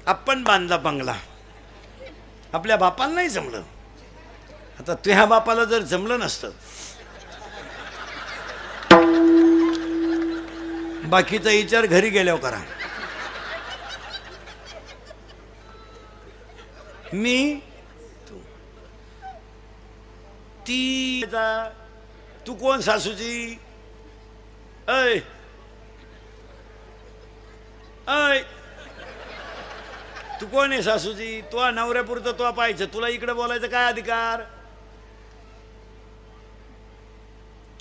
आपण बांधला बंगला, आपल्या बापाला नाही जमलं. आता तुझ्या बापाला जर जमलं नसतं, बाकीचा विचार घरी गेल्यावर करा. मी ती तू कोण सासूची? ऐ ऐ तू कोण आहे सासूची? तो नवऱ्यापुरतं तो पाहायचं, तुला इकडे बोलायचं काय अधिकार?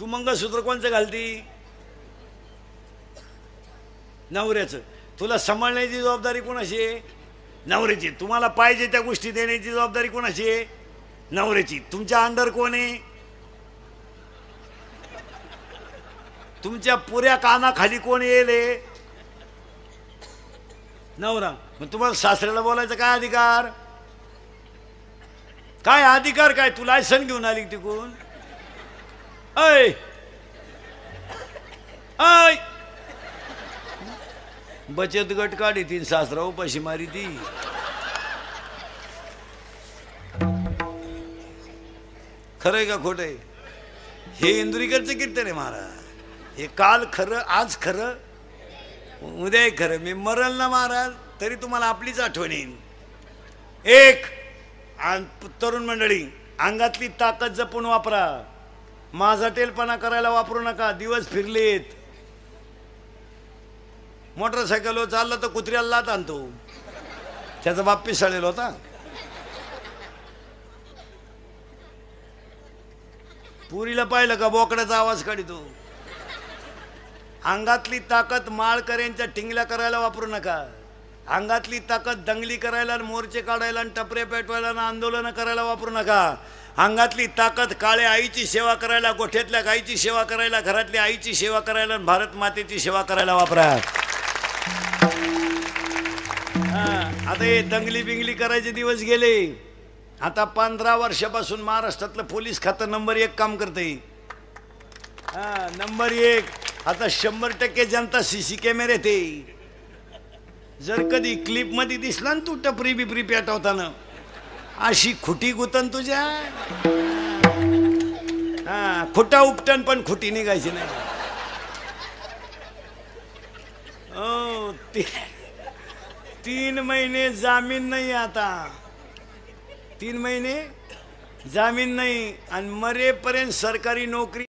तू मंगळसूत्र कोणचं घालती? नवऱ्याचं. तुला सांभाळण्याची जबाबदारी कोणाची आहे? नवऱ्याची. तुम्हाला पाहिजे त्या गोष्टी देण्याची जबाबदारी कोणाची आहे? नवऱ्याची. तुमच्या अंडर कोण आहे? तुमच्या पुऱ्या कानाखाली कोण येईल? नवरा. मग तुम्हाला सासऱ्याला बोलायचं काय अधिकार? काय अधिकार काय? तू लायसन घेऊन आली तिकून? ऐ ऐ बचत गट काढी ती, सासरा उपाशी मारी ती. खरंय का खोट आहे? हे इंदुरीकरचं कीर्तन आहे महाराज. हे काल खरं, आज खरं, उद्या खरं. मी मरल ना महाराज तरी तुम्हाला आपलीच आठवण येईल. एक तरुण मंडळी, अंगातली ताकद जपून वापरा. माझा टेलपणा करायला वापरू नका. दिवस फिरलेत. मोटरसायकल चालला तर कुत्र्याला लात आणतो. त्याचा बाप पिसाळलेला होता. पुरीला पाहिलं का बोकड्याचा आवाज काढितो. अंगातली ताकद माळकऱ्यांच्या टिंगल्या करायला वापरू नका. अंगातली ताकद दंगली करायला, मोर्चे काढायला, टपरे पेटवायला, आंदोलन करायला वापरू नका. अंगातली ताकद काळ्या आईची सेवा करायला, गोठ्यातल्या गाईची सेवा करायला, घरातल्या आईची सेवा करायला, भारत मातेची सेवा करायला वापरा. आता हे दंगली बिंगली करायचे दिवस गेले. आता 15 वर्षापासून महाराष्ट्रातलं पोलीस खातं नंबर 1 काम करते. नंबर 1. आता 100% जनता सीसी कॅमेरे ते. जर कधी क्लिप मध्ये दिसला ना तू टपरी बिपरी पेटवताना, अशी खुटी गुतन तुझ्या. खुटा उपटन पण खुटी निघायची नाही. 3 महिने जामीन नाही. आता 3 महिने जामीन नाही. आणि मरेपर्यंत सरकारी नोकरी